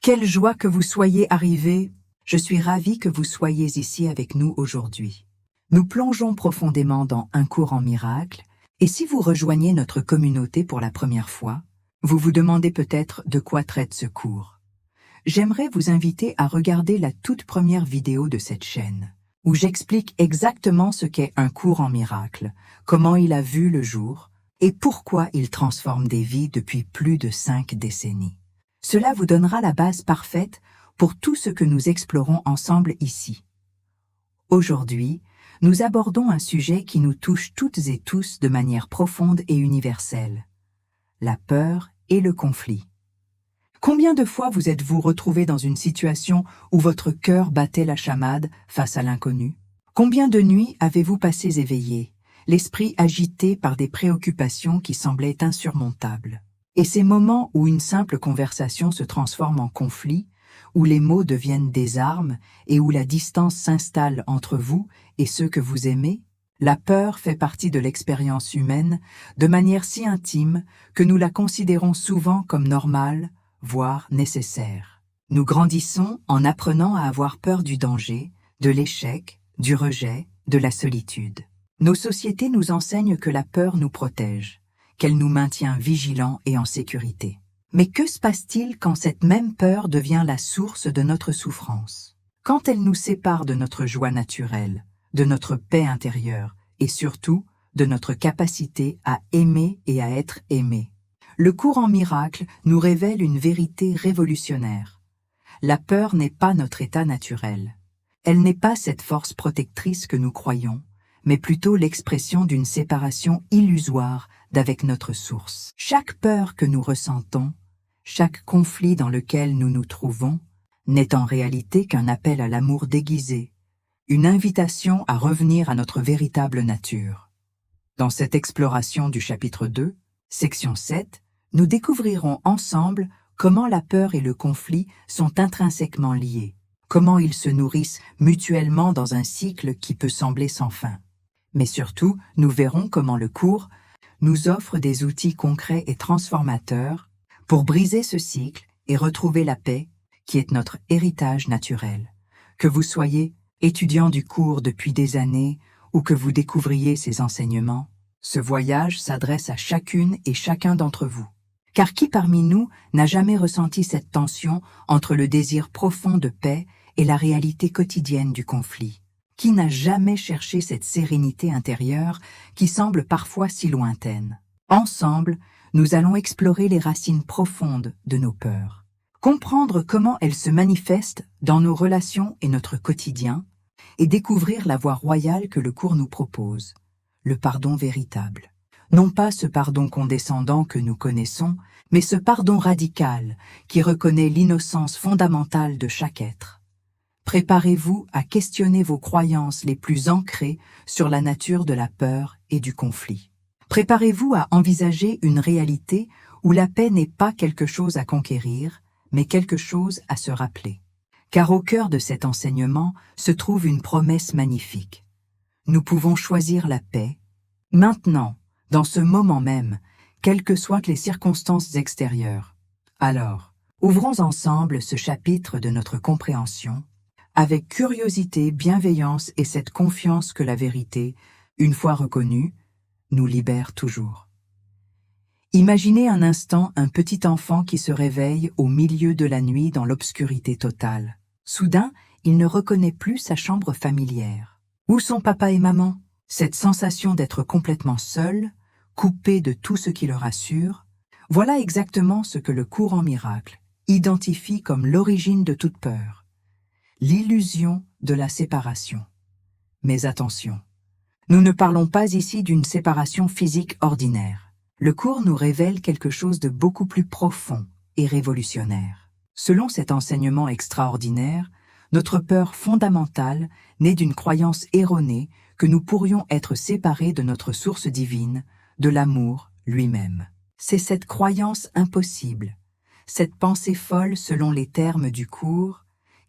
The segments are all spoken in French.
Quelle joie que vous soyez arrivés. Je suis ravie que vous soyez ici avec nous aujourd'hui. Nous plongeons profondément dans Un cours en miracle, et si vous rejoignez notre communauté pour la première fois, vous vous demandez peut-être de quoi traite ce cours. J'aimerais vous inviter à regarder la toute première vidéo de cette chaîne, où j'explique exactement ce qu'est un cours en miracle, comment il a vu le jour, et pourquoi il transforme des vies depuis plus de 5 décennies. Cela vous donnera la base parfaite pour tout ce que nous explorons ensemble ici. Aujourd'hui, nous abordons un sujet qui nous touche toutes et tous de manière profonde et universelle, la peur et le conflit. Combien de fois vous êtes-vous retrouvé dans une situation où votre cœur battait la chamade face à l'inconnu? Combien de nuits avez-vous passé éveillé, l'esprit agité par des préoccupations qui semblaient insurmontables? Et ces moments où une simple conversation se transforme en conflit, où les mots deviennent des armes et où la distance s'installe entre vous et ceux que vous aimez? La peur fait partie de l'expérience humaine de manière si intime que nous la considérons souvent comme normale, voire nécessaire. Nous grandissons en apprenant à avoir peur du danger, de l'échec, du rejet, de la solitude. Nos sociétés nous enseignent que la peur nous protège, qu'elle nous maintient vigilants et en sécurité. Mais que se passe-t-il quand cette même peur devient la source de notre souffrance? Quand elle nous sépare de notre joie naturelle, de notre paix intérieure et surtout de notre capacité à aimer et à être aimé? Le cours en miracle nous révèle une vérité révolutionnaire. La peur n'est pas notre état naturel. Elle n'est pas cette force protectrice que nous croyons, mais plutôt l'expression d'une séparation illusoire d'avec notre source. Chaque peur que nous ressentons, chaque conflit dans lequel nous nous trouvons, n'est en réalité qu'un appel à l'amour déguisé, une invitation à revenir à notre véritable nature. Dans cette exploration du chapitre 2, section 7, nous découvrirons ensemble comment la peur et le conflit sont intrinsèquement liés, comment ils se nourrissent mutuellement dans un cycle qui peut sembler sans fin. Mais surtout, nous verrons comment le cours nous offre des outils concrets et transformateurs pour briser ce cycle et retrouver la paix qui est notre héritage naturel. Que vous soyez étudiant du cours depuis des années ou que vous découvriez ses enseignements, ce voyage s'adresse à chacune et chacun d'entre vous. Car qui parmi nous n'a jamais ressenti cette tension entre le désir profond de paix et la réalité quotidienne du conflit? Qui n'a jamais cherché cette sérénité intérieure qui semble parfois si lointaine? Ensemble, nous allons explorer les racines profondes de nos peurs, comprendre comment elles se manifestent dans nos relations et notre quotidien, et découvrir la voie royale que le cours nous propose, le pardon véritable. Non pas ce pardon condescendant que nous connaissons, mais ce pardon radical qui reconnaît l'innocence fondamentale de chaque être. Préparez-vous à questionner vos croyances les plus ancrées sur la nature de la peur et du conflit. Préparez-vous à envisager une réalité où la paix n'est pas quelque chose à conquérir, mais quelque chose à se rappeler. Car au cœur de cet enseignement se trouve une promesse magnifique. Nous pouvons choisir la paix, maintenant, dans ce moment même, quelles que soient les circonstances extérieures. Alors, ouvrons ensemble ce chapitre de notre compréhension, avec curiosité, bienveillance et cette confiance que la vérité, une fois reconnue, nous libère toujours. Imaginez un instant un petit enfant qui se réveille au milieu de la nuit dans l'obscurité totale. Soudain, il ne reconnaît plus sa chambre familière. Où sont papa et maman? Cette sensation d'être complètement seul, coupé de tout ce qui le rassure, voilà exactement ce que le cours en miracle identifie comme l'origine de toute peur. L'illusion de la séparation. Mais attention, nous ne parlons pas ici d'une séparation physique ordinaire. Le cours nous révèle quelque chose de beaucoup plus profond et révolutionnaire. Selon cet enseignement extraordinaire, notre peur fondamentale naît d'une croyance erronée que nous pourrions être séparés de notre source divine, de l'amour lui-même. C'est cette croyance impossible, cette pensée folle selon les termes du cours,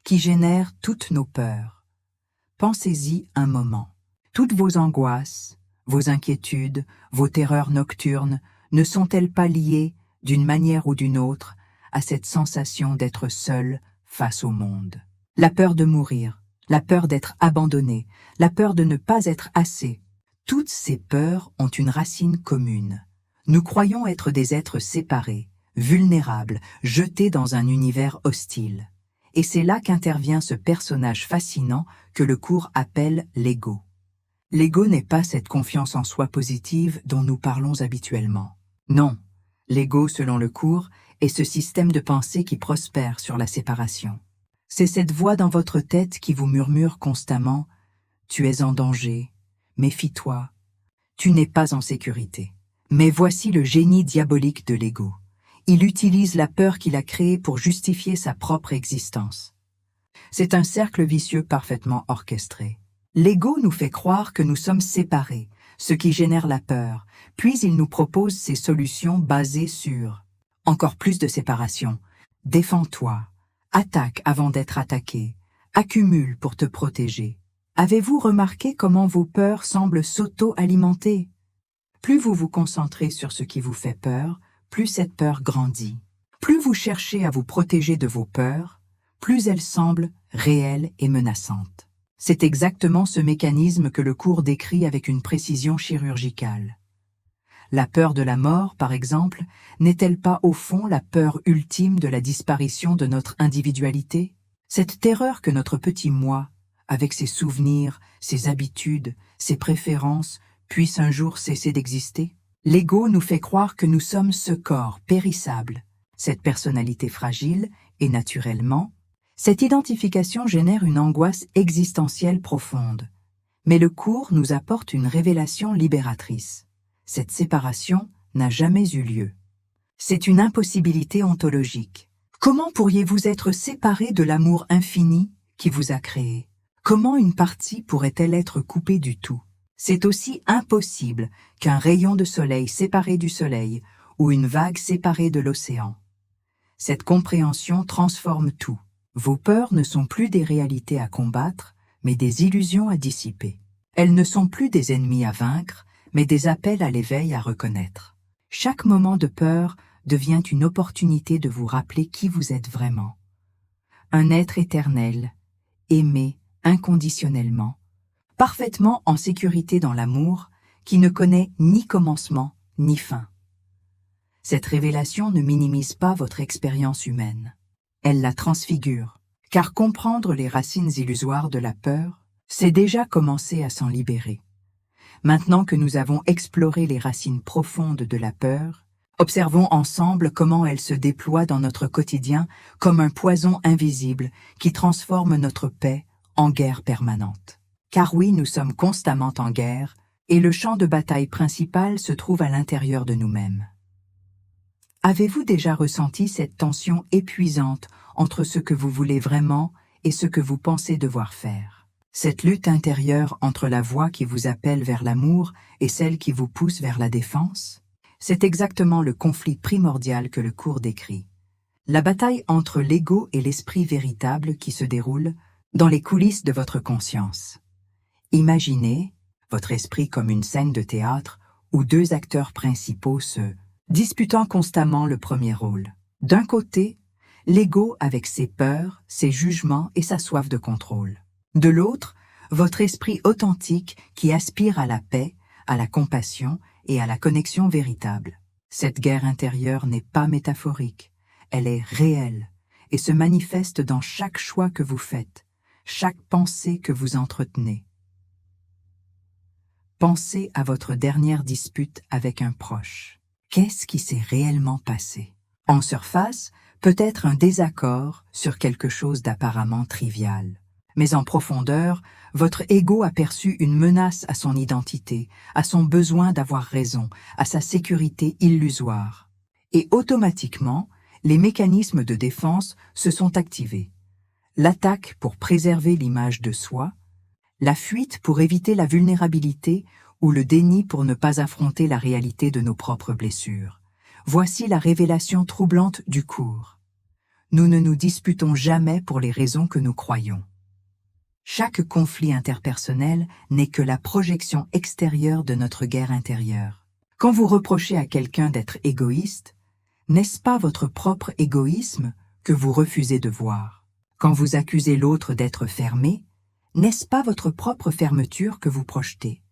qui génère toutes nos peurs. Pensez-y un moment. Toutes vos angoisses, vos inquiétudes, vos terreurs nocturnes ne sont-elles pas liées, d'une manière ou d'une autre, à cette sensation d'être seul face au monde. La peur de mourir, la peur d'être abandonné, la peur de ne pas être assez. Toutes ces peurs ont une racine commune. Nous croyons être des êtres séparés, vulnérables, jetés dans un univers hostile. Et c'est là qu'intervient ce personnage fascinant que le cours appelle l'ego. L'ego n'est pas cette confiance en soi positive dont nous parlons habituellement. Non, l'ego, selon le cours, est ce système de pensée qui prospère sur la séparation. C'est cette voix dans votre tête qui vous murmure constamment « Tu es en danger, méfie-toi, tu n'es pas en sécurité ». Mais voici le génie diabolique de l'ego. Il utilise la peur qu'il a créée pour justifier sa propre existence. C'est un cercle vicieux parfaitement orchestré. L'ego nous fait croire que nous sommes séparés, ce qui génère la peur, puis il nous propose ces solutions basées sur encore plus de séparation, défends-toi, attaque avant d'être attaqué, accumule pour te protéger. Avez-vous remarqué comment vos peurs semblent s'auto-alimenter? Plus vous vous concentrez sur ce qui vous fait peur, plus cette peur grandit. Plus vous cherchez à vous protéger de vos peurs, plus elles semblent réelles et menaçantes. C'est exactement ce mécanisme que le cours décrit avec une précision chirurgicale. La peur de la mort, par exemple, n'est-elle pas au fond la peur ultime de la disparition de notre individualité? Cette terreur que notre petit moi, avec ses souvenirs, ses habitudes, ses préférences, puisse un jour cesser d'exister? L'ego nous fait croire que nous sommes ce corps périssable, cette personnalité fragile, et naturellement, cette identification génère une angoisse existentielle profonde. Mais le cours nous apporte une révélation libératrice. Cette séparation n'a jamais eu lieu. C'est une impossibilité ontologique. Comment pourriez-vous être séparé de l'amour infini qui vous a créé? Comment une partie pourrait-elle être coupée du tout? C'est aussi impossible qu'un rayon de soleil séparé du soleil ou une vague séparée de l'océan. Cette compréhension transforme tout. Vos peurs ne sont plus des réalités à combattre, mais des illusions à dissiper. Elles ne sont plus des ennemis à vaincre, mais des appels à l'éveil à reconnaître. Chaque moment de peur devient une opportunité de vous rappeler qui vous êtes vraiment. Un être éternel, aimé inconditionnellement, parfaitement en sécurité dans l'amour, qui ne connaît ni commencement ni fin. Cette révélation ne minimise pas votre expérience humaine. Elle la transfigure, car comprendre les racines illusoires de la peur, c'est déjà commencer à s'en libérer. Maintenant que nous avons exploré les racines profondes de la peur, observons ensemble comment elle se déploie dans notre quotidien comme un poison invisible qui transforme notre paix en guerre permanente. Car oui, nous sommes constamment en guerre, et le champ de bataille principal se trouve à l'intérieur de nous-mêmes. Avez-vous déjà ressenti cette tension épuisante entre ce que vous voulez vraiment et ce que vous pensez devoir faire? Cette lutte intérieure entre la voix qui vous appelle vers l'amour et celle qui vous pousse vers la défense? C'est exactement le conflit primordial que le cours décrit. La bataille entre l'ego et l'esprit véritable qui se déroule dans les coulisses de votre conscience. Imaginez votre esprit comme une scène de théâtre où deux acteurs principaux se disputant constamment le premier rôle. D'un côté, l'ego avec ses peurs, ses jugements et sa soif de contrôle. De l'autre, votre esprit authentique qui aspire à la paix, à la compassion et à la connexion véritable. Cette guerre intérieure n'est pas métaphorique, elle est réelle et se manifeste dans chaque choix que vous faites, chaque pensée que vous entretenez. Pensez à votre dernière dispute avec un proche. Qu'est-ce qui s'est réellement passé? En surface, peut-être un désaccord sur quelque chose d'apparemment trivial. Mais en profondeur, votre ego a perçu une menace à son identité, à son besoin d'avoir raison, à sa sécurité illusoire. Et automatiquement, les mécanismes de défense se sont activés. L'attaque pour préserver l'image de soi, la fuite pour éviter la vulnérabilité ou le déni pour ne pas affronter la réalité de nos propres blessures. Voici la révélation troublante du cours. Nous ne nous disputons jamais pour les raisons que nous croyons. Chaque conflit interpersonnel n'est que la projection extérieure de notre guerre intérieure. Quand vous reprochez à quelqu'un d'être égoïste, N'est-ce pas votre propre égoïsme que vous refusez de voir? Quand vous accusez l'autre d'être fermé, n'est-ce pas votre propre fermeture que vous projetez?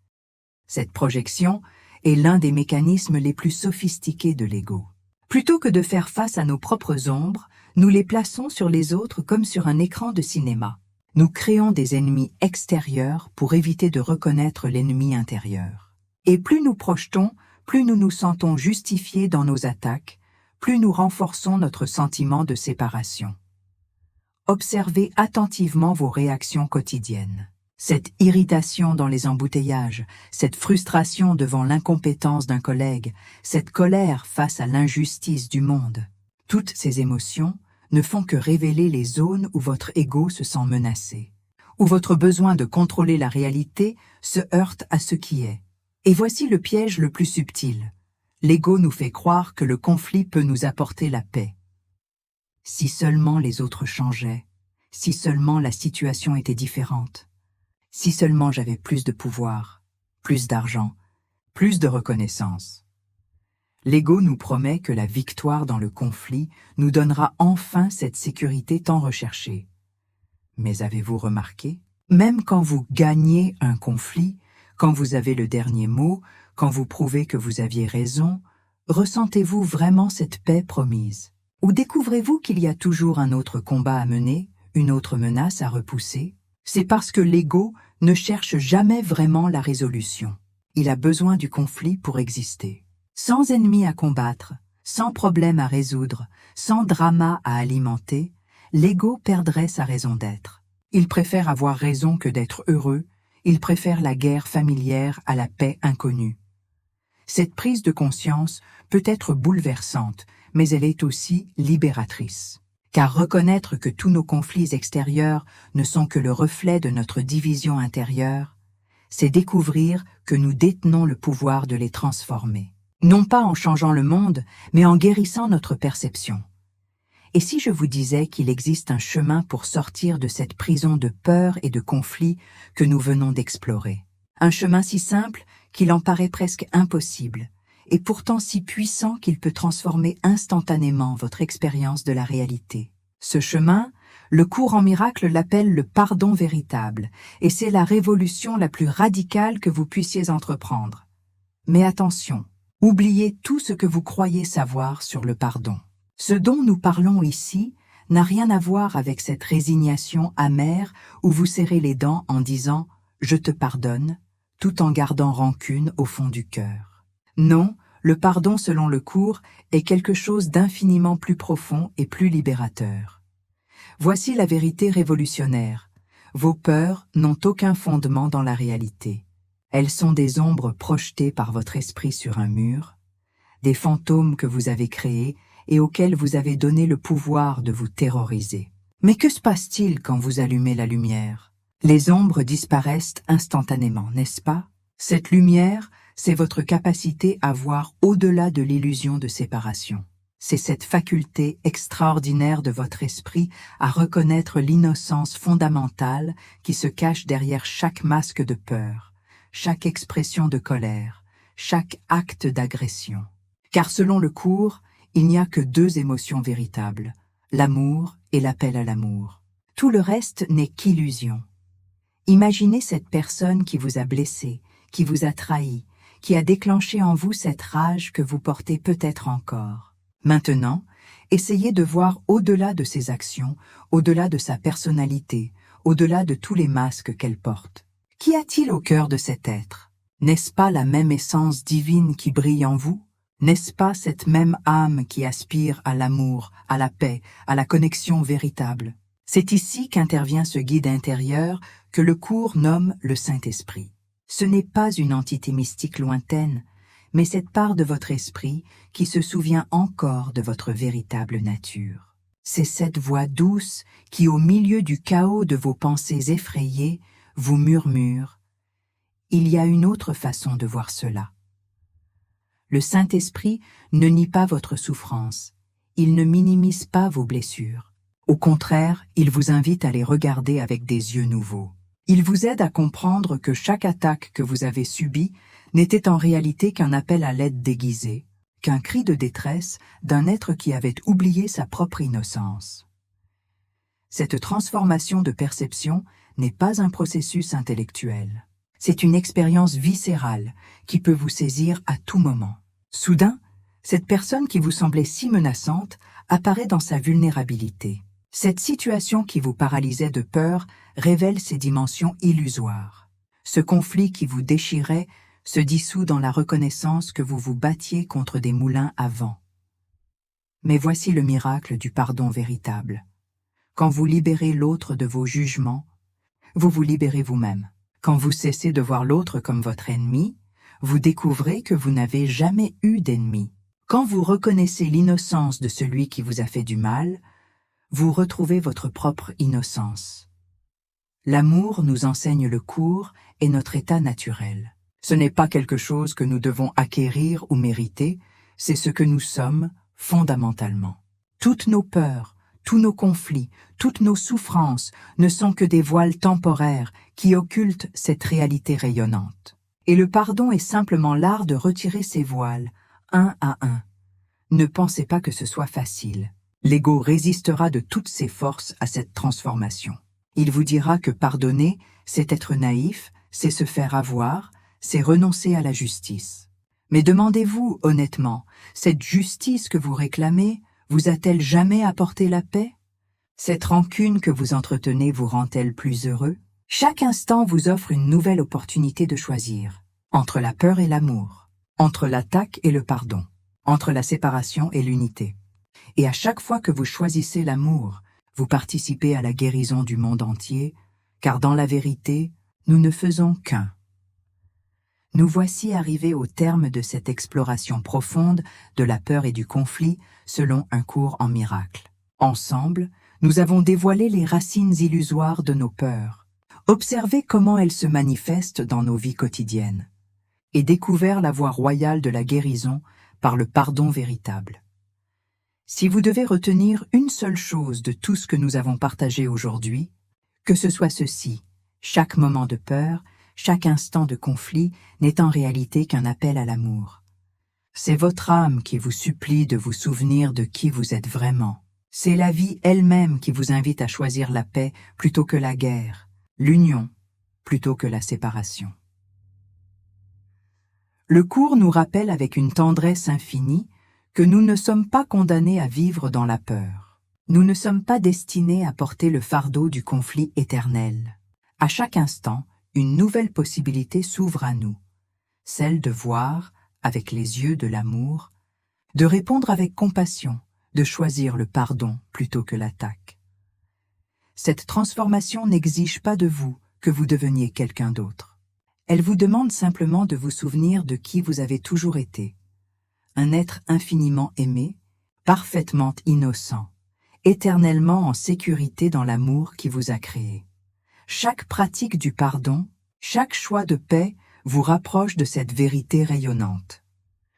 Cette projection est l'un des mécanismes les plus sophistiqués de l'ego. Plutôt que de faire face à nos propres ombres, nous les plaçons sur les autres comme sur un écran de cinéma. Nous créons des ennemis extérieurs pour éviter de reconnaître l'ennemi intérieur. Et plus nous projetons, plus nous nous sentons justifiés dans nos attaques, plus nous renforçons notre sentiment de séparation. Observez attentivement vos réactions quotidiennes. Cette irritation dans les embouteillages, cette frustration devant l'incompétence d'un collègue, cette colère face à l'injustice du monde. Toutes ces émotions ne font que révéler les zones où votre ego se sent menacé, où votre besoin de contrôler la réalité se heurte à ce qui est. Et voici le piège le plus subtil. L'ego nous fait croire que le conflit peut nous apporter la paix. Si seulement les autres changeaient, si seulement la situation était différente. Si seulement j'avais plus de pouvoir, plus d'argent, plus de reconnaissance. L'ego nous promet que la victoire dans le conflit nous donnera enfin cette sécurité tant recherchée. Mais avez-vous remarqué? Même quand vous gagnez un conflit, quand vous avez le dernier mot, quand vous prouvez que vous aviez raison, ressentez-vous vraiment cette paix promise? Ou découvrez-vous qu'il y a toujours un autre combat à mener, une autre menace à repousser? C'est parce que l'ego ne cherche jamais vraiment la résolution. Il a besoin du conflit pour exister. Sans ennemi à combattre, sans problème à résoudre, sans drama à alimenter, l'ego perdrait sa raison d'être. Il préfère avoir raison que d'être heureux, il préfère la guerre familière à la paix inconnue. Cette prise de conscience peut être bouleversante, mais elle est aussi libératrice. Car reconnaître que tous nos conflits extérieurs ne sont que le reflet de notre division intérieure, c'est découvrir que nous détenons le pouvoir de les transformer. Non pas en changeant le monde, mais en guérissant notre perception. Et si je vous disais qu'il existe un chemin pour sortir de cette prison de peur et de conflit que nous venons d'explorer? Un chemin si simple qu'il en paraît presque impossible, et pourtant si puissant qu'il peut transformer instantanément votre expérience de la réalité. Ce chemin, le cours en miracle l'appelle le pardon véritable, et c'est la révolution la plus radicale que vous puissiez entreprendre. Mais attention, oubliez tout ce que vous croyez savoir sur le pardon. Ce dont nous parlons ici n'a rien à voir avec cette résignation amère où vous serrez les dents en disant « je te pardonne », tout en gardant rancune au fond du cœur. Non, le pardon selon le cours est quelque chose d'infiniment plus profond et plus libérateur. Voici la vérité révolutionnaire. Vos peurs n'ont aucun fondement dans la réalité. Elles sont des ombres projetées par votre esprit sur un mur, des fantômes que vous avez créés et auxquels vous avez donné le pouvoir de vous terroriser. Mais que se passe-t-il quand vous allumez la lumière? Les ombres disparaissent instantanément, n'est-ce pas? Cette lumière, c'est votre capacité à voir au-delà de l'illusion de séparation. C'est cette faculté extraordinaire de votre esprit à reconnaître l'innocence fondamentale qui se cache derrière chaque masque de peur, chaque expression de colère, chaque acte d'agression. Car selon le cours, il n'y a que deux émotions véritables, l'amour et l'appel à l'amour. Tout le reste n'est qu'illusion. Imaginez cette personne qui vous a blessé, qui vous a trahi, qui a déclenché en vous cette rage que vous portez peut-être encore. Maintenant, essayez de voir au-delà de ses actions, au-delà de sa personnalité, au-delà de tous les masques qu'elle porte. Qu'y a-t-il au cœur de cet être? N'est-ce pas la même essence divine qui brille en vous? N'est-ce pas cette même âme qui aspire à l'amour, à la paix, à la connexion véritable? C'est ici qu'intervient ce guide intérieur que le cours nomme le Saint-Esprit. Ce n'est pas une entité mystique lointaine, mais cette part de votre esprit qui se souvient encore de votre véritable nature. C'est cette voix douce qui, au milieu du chaos de vos pensées effrayées, vous murmure « Il y a une autre façon de voir cela ». Le Saint-Esprit ne nie pas votre souffrance, il ne minimise pas vos blessures. Au contraire, il vous invite à les regarder avec des yeux nouveaux. Il vous aide à comprendre que chaque attaque que vous avez subie n'était en réalité qu'un appel à l'aide déguisé, qu'un cri de détresse d'un être qui avait oublié sa propre innocence. Cette transformation de perception n'est pas un processus intellectuel. C'est une expérience viscérale qui peut vous saisir à tout moment. Soudain, cette personne qui vous semblait si menaçante apparaît dans sa vulnérabilité. Cette situation qui vous paralysait de peur révèle ses dimensions illusoires. Ce conflit qui vous déchirait se dissout dans la reconnaissance que vous vous battiez contre des moulins à vent. Mais voici le miracle du pardon véritable. Quand vous libérez l'autre de vos jugements, vous vous libérez vous-même. Quand vous cessez de voir l'autre comme votre ennemi, vous découvrez que vous n'avez jamais eu d'ennemi. Quand vous reconnaissez l'innocence de celui qui vous a fait du mal, vous retrouvez votre propre innocence. L'amour nous enseigne le cours et notre état naturel. Ce n'est pas quelque chose que nous devons acquérir ou mériter, c'est ce que nous sommes fondamentalement. Toutes nos peurs, tous nos conflits, toutes nos souffrances ne sont que des voiles temporaires qui occultent cette réalité rayonnante. Et le pardon est simplement l'art de retirer ces voiles, un à un. Ne pensez pas que ce soit facile. L'ego résistera de toutes ses forces à cette transformation. Il vous dira que pardonner, c'est être naïf, c'est se faire avoir, c'est renoncer à la justice. Mais demandez-vous honnêtement, cette justice que vous réclamez vous a-t-elle jamais apporté la paix? Cette rancune que vous entretenez vous rend-elle plus heureux? Chaque instant vous offre une nouvelle opportunité de choisir, entre la peur et l'amour, entre l'attaque et le pardon, entre la séparation et l'unité. Et à chaque fois que vous choisissez l'amour, vous participez à la guérison du monde entier, car dans la vérité, nous ne faisons qu'un. Nous voici arrivés au terme de cette exploration profonde de la peur et du conflit selon un cours en miracle. Ensemble, nous avons dévoilé les racines illusoires de nos peurs, observé comment elles se manifestent dans nos vies quotidiennes, et découvert la voie royale de la guérison par le pardon véritable. Si vous devez retenir une seule chose de tout ce que nous avons partagé aujourd'hui, que ce soit ceci, chaque moment de peur, chaque instant de conflit n'est en réalité qu'un appel à l'amour. C'est votre âme qui vous supplie de vous souvenir de qui vous êtes vraiment. C'est la vie elle-même qui vous invite à choisir la paix plutôt que la guerre, l'union plutôt que la séparation. Le cours nous rappelle avec une tendresse infinie que nous ne sommes pas condamnés à vivre dans la peur. Nous ne sommes pas destinés à porter le fardeau du conflit éternel. À chaque instant, une nouvelle possibilité s'ouvre à nous, celle de voir avec les yeux de l'amour, de répondre avec compassion, de choisir le pardon plutôt que l'attaque. Cette transformation n'exige pas de vous que vous deveniez quelqu'un d'autre. Elle vous demande simplement de vous souvenir de qui vous avez toujours été, un être infiniment aimé, parfaitement innocent, éternellement en sécurité dans l'amour qui vous a créé. Chaque pratique du pardon, chaque choix de paix vous rapproche de cette vérité rayonnante.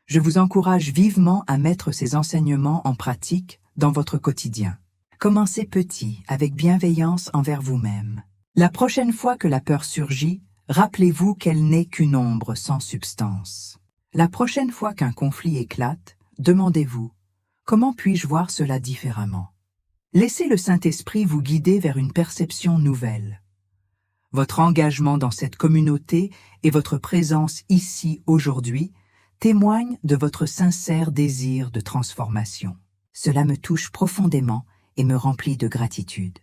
Je vous encourage vivement à mettre ces enseignements en pratique dans votre quotidien. Commencez petit, avec bienveillance envers vous-même. La prochaine fois que la peur surgit, rappelez-vous qu'elle n'est qu'une ombre sans substance. La prochaine fois qu'un conflit éclate, demandez-vous « Comment puis-je voir cela différemment ?» Laissez le Saint-Esprit vous guider vers une perception nouvelle. Votre engagement dans cette communauté et votre présence ici aujourd'hui témoignent de votre sincère désir de transformation. Cela me touche profondément et me remplit de gratitude.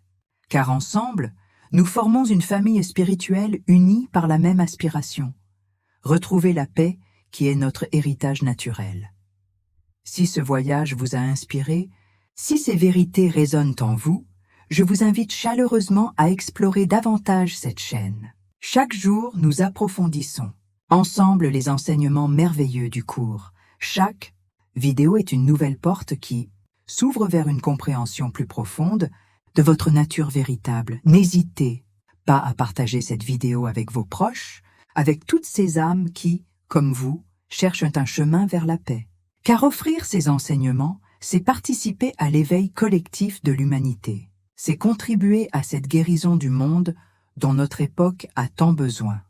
Car ensemble, nous formons une famille spirituelle unie par la même aspiration, retrouver la paix qui est notre héritage naturel. Si ce voyage vous a inspiré, si ces vérités résonnent en vous, je vous invite chaleureusement à explorer davantage cette chaîne. Chaque jour, nous approfondissons ensemble les enseignements merveilleux du cours. Chaque vidéo est une nouvelle porte qui s'ouvre vers une compréhension plus profonde de votre nature véritable. N'hésitez pas à partager cette vidéo avec vos proches, avec toutes ces âmes qui, comme vous, cherchent un chemin vers la paix. Car offrir ces enseignements, c'est participer à l'éveil collectif de l'humanité. C'est contribuer à cette guérison du monde dont notre époque a tant besoin.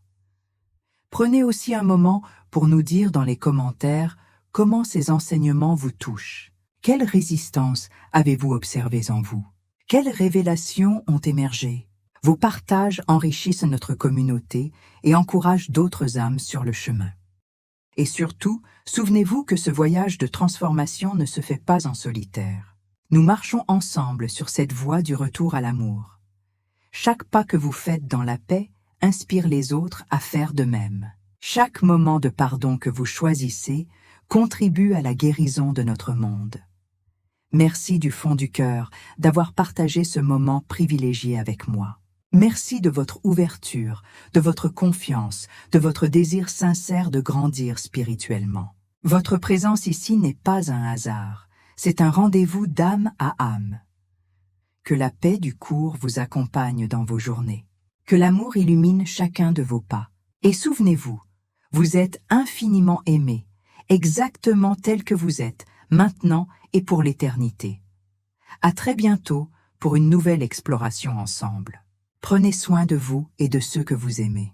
Prenez aussi un moment pour nous dire dans les commentaires comment ces enseignements vous touchent. Quelle résistance avez-vous observées en vous? Quelles révélations ont émergé? Vos partages enrichissent notre communauté et encouragent d'autres âmes sur le chemin. Et surtout, souvenez-vous que ce voyage de transformation ne se fait pas en solitaire. Nous marchons ensemble sur cette voie du retour à l'amour. Chaque pas que vous faites dans la paix inspire les autres à faire de même. Chaque moment de pardon que vous choisissez contribue à la guérison de notre monde. Merci du fond du cœur d'avoir partagé ce moment privilégié avec moi. Merci de votre ouverture, de votre confiance, de votre désir sincère de grandir spirituellement. Votre présence ici n'est pas un hasard, c'est un rendez-vous d'âme à âme. Que la paix du cours vous accompagne dans vos journées. Que l'amour illumine chacun de vos pas. Et souvenez-vous, vous êtes infiniment aimé, exactement tel que vous êtes, maintenant et pour l'éternité. À très bientôt pour une nouvelle exploration ensemble. Prenez soin de vous et de ceux que vous aimez.